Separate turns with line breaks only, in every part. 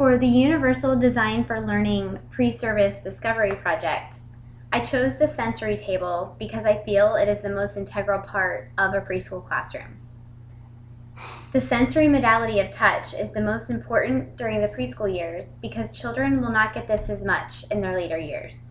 For the Universal Design for Learning pre-service discovery project, I chose the sensory table because I feel it is the most integral part of a preschool classroom. The sensory modality of touch is the most important during the preschool years because children will not get this as much in their later years.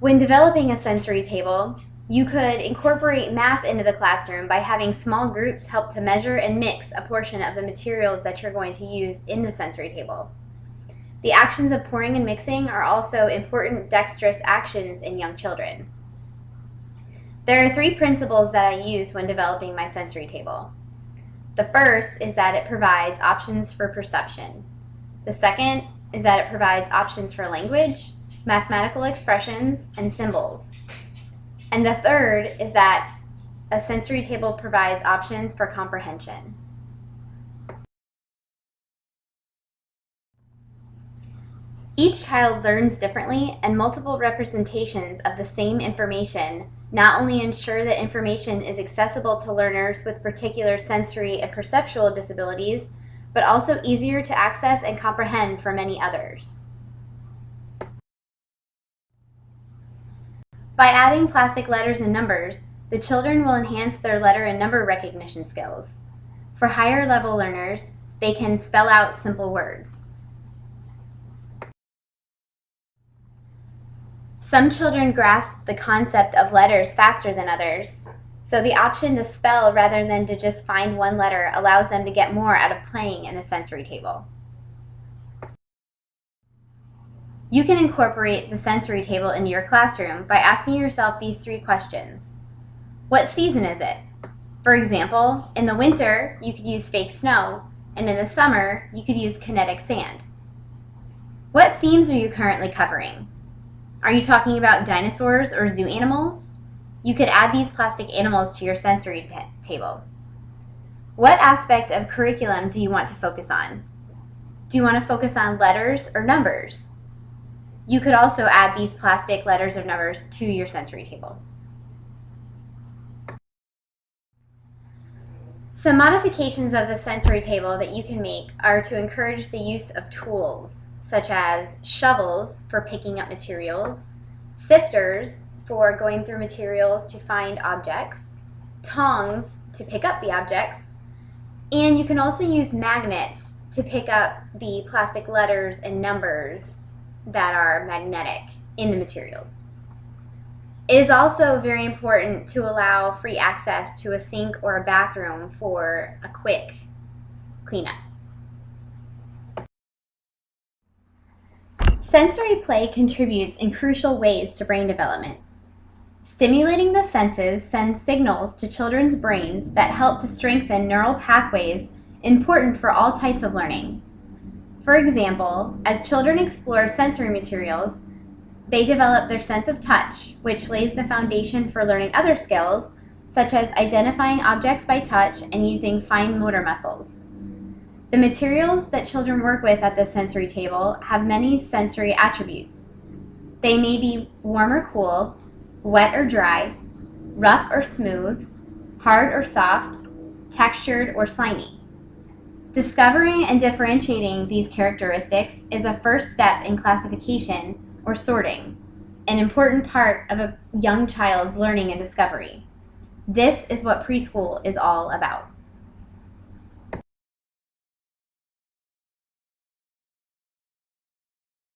When developing a sensory table, you could incorporate math into the classroom by having small groups help to measure and mix a portion of the materials that you're going to use in the sensory table. The actions of pouring and mixing are also important dexterous actions in young children. There are 3 principles that I use when developing my sensory table. The first is that it provides options for perception. The second is that it provides options for language, mathematical expressions, and symbols. And the third is that a sensory table provides options for comprehension. Each child learns differently, and multiple representations of the same information not only ensure that information is accessible to learners with particular sensory and perceptual disabilities, but also easier to access and comprehend for many others. By adding plastic letters and numbers, the children will enhance their letter and number recognition skills. For higher level learners, they can spell out simple words. Some children grasp the concept of letters faster than others, so the option to spell rather than to just find one letter allows them to get more out of playing in the sensory table. You can incorporate the sensory table into your classroom by asking yourself these 3 questions. What season is it? For example, in the winter, you could use fake snow, and in the summer, you could use kinetic sand. What themes are you currently covering? Are you talking about dinosaurs or zoo animals? You could add these plastic animals to your sensory table. What aspect of curriculum do you want to focus on? Do you want to focus on letters or numbers? You could also add these plastic letters or numbers to your sensory table. Some modifications of the sensory table that you can make are to encourage the use of tools, such as shovels for picking up materials, sifters for going through materials to find objects, tongs to pick up the objects, and you can also use magnets to pick up the plastic letters and numbers that are magnetic in the materials. It is also very important to allow free access to a sink or a bathroom for a quick cleanup. Sensory play contributes in crucial ways to brain development. Stimulating the senses sends signals to children's brains that help to strengthen neural pathways important for all types of learning. For example, as children explore sensory materials, they develop their sense of touch, which lays the foundation for learning other skills, such as identifying objects by touch and using fine motor muscles. The materials that children work with at the sensory table have many sensory attributes. They may be warm or cool, wet or dry, rough or smooth, hard or soft, textured or slimy. Discovering and differentiating these characteristics is a first step in classification or sorting, an important part of a young child's learning and discovery. This is what preschool is all about.